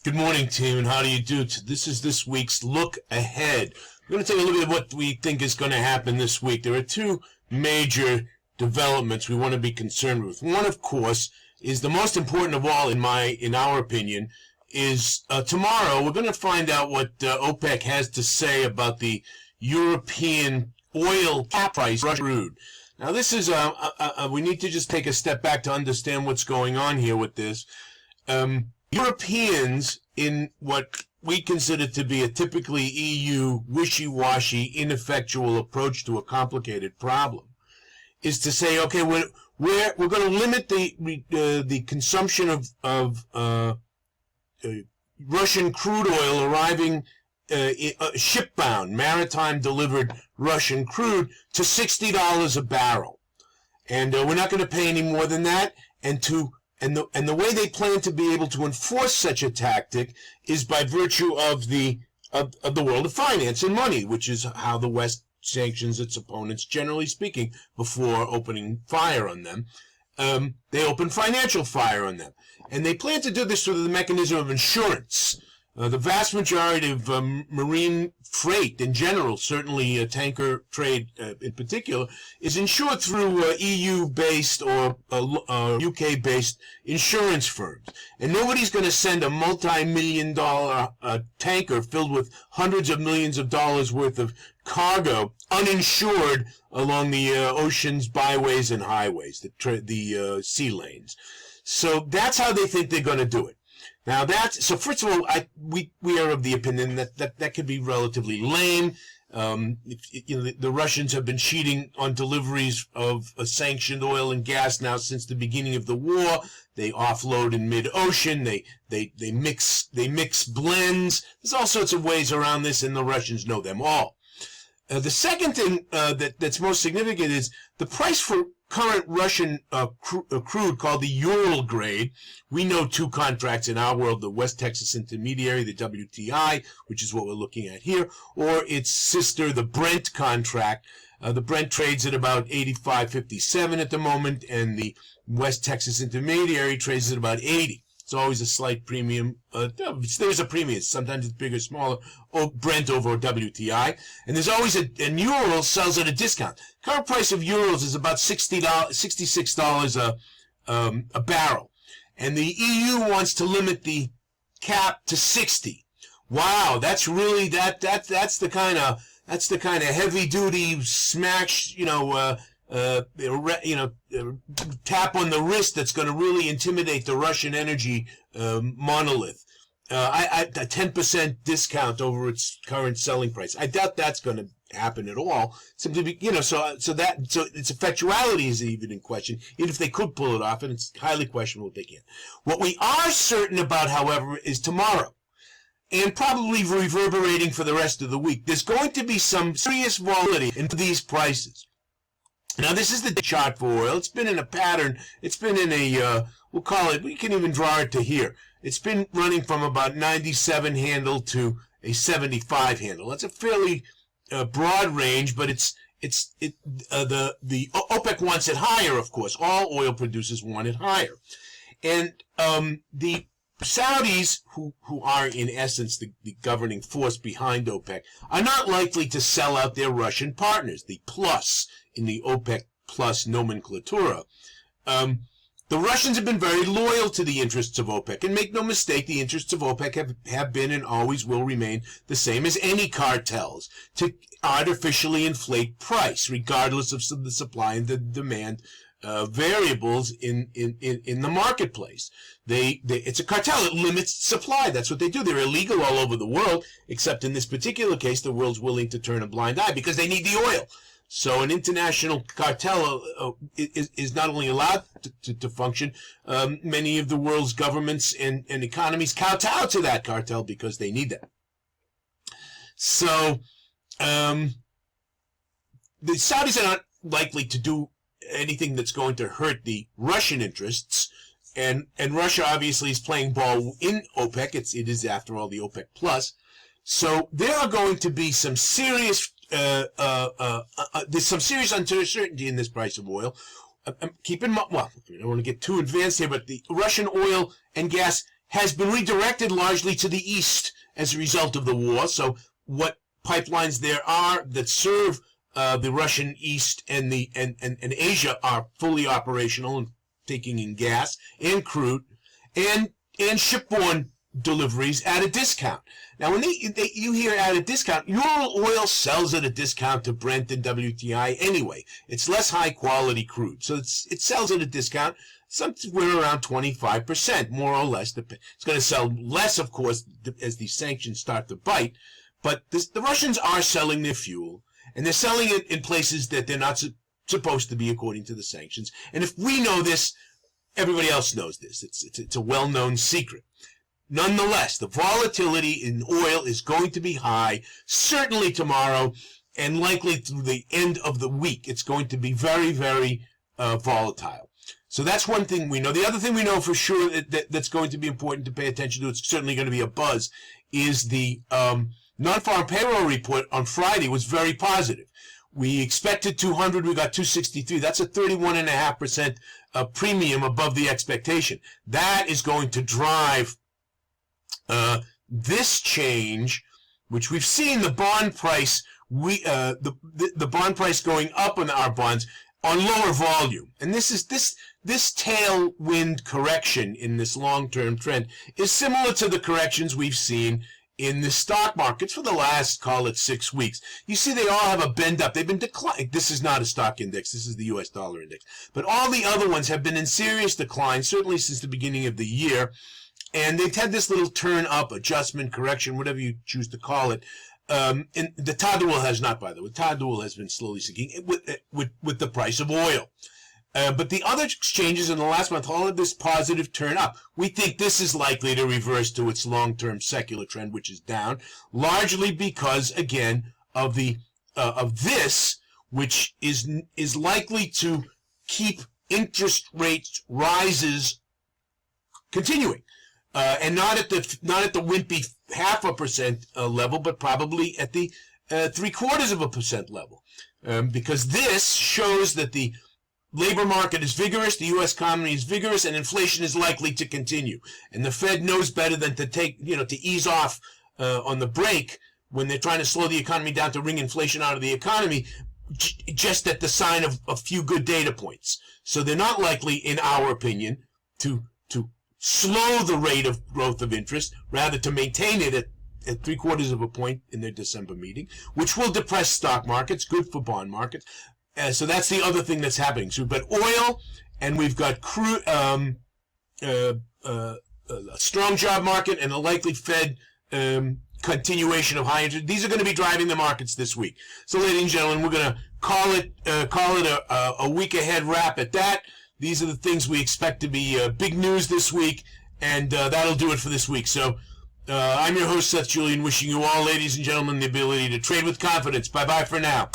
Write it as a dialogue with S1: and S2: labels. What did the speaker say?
S1: Good morning, team, and how do you do? This is this week's Look Ahead. We're going to take a look at what we think is going to happen this week. There are two major developments we want to be concerned with. One, of course, is the most important of all, in our opinion, is tomorrow we're going to find out what OPEC has to say about the European oil cap price, Russian crude. Now, this is we need to just take a step back to understand what's going on here with this. Europeans, in what we consider to be a typically EU wishy-washy, ineffectual approach to a complicated problem, is to say, okay, we're going to limit the consumption of Russian crude oil arriving shipbound, maritime delivered Russian crude to $60 a barrel, and we're not going to pay any more than that, and the way they plan to be able to enforce such a tactic is by virtue of the world of finance and money, which is how the West sanctions its opponents, generally speaking, before opening fire on them. They open financial fire on them. And they plan to do this through the mechanism of insurance. The vast majority of marine freight in general, certainly tanker trade in particular, is insured through EU-based or UK-based insurance firms. And nobody's going to send a multi-million-dollar tanker filled with hundreds of millions of dollars worth of cargo uninsured along the oceans, byways, and highways, the sea lanes. So that's how they think they're going to do it. Now so first of all, we are of the opinion that could be relatively lame. The Russians have been cheating on deliveries of sanctioned oil and gas now since the beginning of the war. They offload in mid-ocean. They mix blends. There's all sorts of ways around this, and the Russians know them all. The second thing that's most significant is the price for current Russian crude called the Ural grade. We know two contracts in our world, the West Texas Intermediary, the WTI, which is what we're looking at here, or its sister, the Brent contract. The Brent trades at about 85.57 at the moment, and the West Texas Intermediary trades at about 80. It's always a slight premium. There's a premium. Sometimes it's bigger, smaller. Brent over WTI. And there's always and Urals sells at a discount. Current price of Urals is about $66 a barrel. And the EU wants to limit the cap to 60. Wow, that's really that's the kind of heavy duty smash, tap on the wrist that's going to really intimidate the Russian energy monolith. A 10% discount over its current selling price. I doubt that's going to happen at all. Simply, so its effectuality is even in question. Even if they could pull it off, and it's highly questionable if they can. What we are certain about, however, is tomorrow, and probably reverberating for the rest of the week, there's going to be some serious volatility in these prices. Now, this is the chart for oil. It's been in a pattern. It's been in a, we can even draw it to here. It's been running from about 97 handle to a 75 handle. That's a fairly broad range, but the OPEC wants it higher, of course. All oil producers want it higher. And the Saudis, who are in essence the governing force behind OPEC, are not likely to sell out their Russian partners, the plus in the OPEC plus nomenclatura. The Russians have been very loyal to the interests of OPEC, and make no mistake, the interests of OPEC have been and always will remain the same as any cartels, to artificially inflate price, regardless of the supply and the demand variables in the marketplace. It's a cartel that limits supply. That's what they do. They're illegal all over the world, except in this particular case, the world's willing to turn a blind eye because they need the oil. So an international cartel is not only allowed to function, many of the world's governments and economies kowtow to that cartel because they need that. So the Saudis are not likely to do anything that's going to hurt the Russian interests, and Russia obviously is playing ball in OPEC. It is after all the OPEC plus. So there are going to be some serious there's some serious uncertainty in this price of oil. Keep in mind, well, I don't want to get too advanced here, but the Russian oil and gas has been redirected largely to the east as a result of the war. So what pipelines there are that serve the Russian east and Asia are fully operational and taking in gas and crude and shipborne deliveries at a discount. Now, when you hear at a discount, Ural oil sells at a discount to Brent and WTI anyway. It's less high quality crude, so it sells at a discount, somewhere around 25%, more or less. It's going to sell less, of course, as these sanctions start to bite. But the Russians are selling their fuel, and they're selling it in places that they're not supposed to be according to the sanctions. And if we know this, everybody else knows this. It's a well-known secret. Nonetheless, the volatility in oil is going to be high, certainly tomorrow, and likely through the end of the week. It's going to be very, very volatile. So that's one thing we know. The other thing we know for sure that's going to be important to pay attention to, it's certainly going to be a buzz, is the non-farm payroll report on Friday was very positive. We expected 200, we got 263. That's a 31.5% premium above the expectation. That is going to drive this change, which we've seen the bond price, the bond price going up on our bonds on lower volume. And this tailwind correction in this long-term trend is similar to the corrections we've seen in the stock markets for the last, call it 6 weeks. You see they all have a bend up. They've been declining. This is not a stock index. This is the U.S. dollar index. But all the other ones have been in serious decline, certainly since the beginning of the year. And they've had this little turn up, adjustment, correction, whatever you choose to call it. And the Ural has not, by the way. Ural has been slowly sinking with the price of oil. But the other exchanges in the last month all had this positive turn up. We think this is likely to reverse to its long-term secular trend, which is down, largely because, again, of this, which is likely to keep interest rates rises continuing. And not at the wimpy 0.5% level, but probably at the 0.75% level, because this shows that the labor market is vigorous, the U.S. economy is vigorous, and inflation is likely to continue. And the Fed knows better than to ease off on the brake when they're trying to slow the economy down to wring inflation out of the economy, just at the sign of a few good data points. So they're not likely, in our opinion, to slow the rate of growth of interest, rather to maintain it at 0.75 point in their December meeting, which will depress stock markets, good for bond markets. So that's the other thing that's happening. So we've got oil, and we've got crude, a strong job market, and a likely Fed continuation of high interest. These are going to be driving the markets this week. So, ladies and gentlemen, we're going to call it a week ahead wrap at that. These are the things we expect to be big news this week, and that'll do it for this week. So I'm your host, Seth Julian, wishing you all, ladies and gentlemen, the ability to trade with confidence. Bye-bye for now.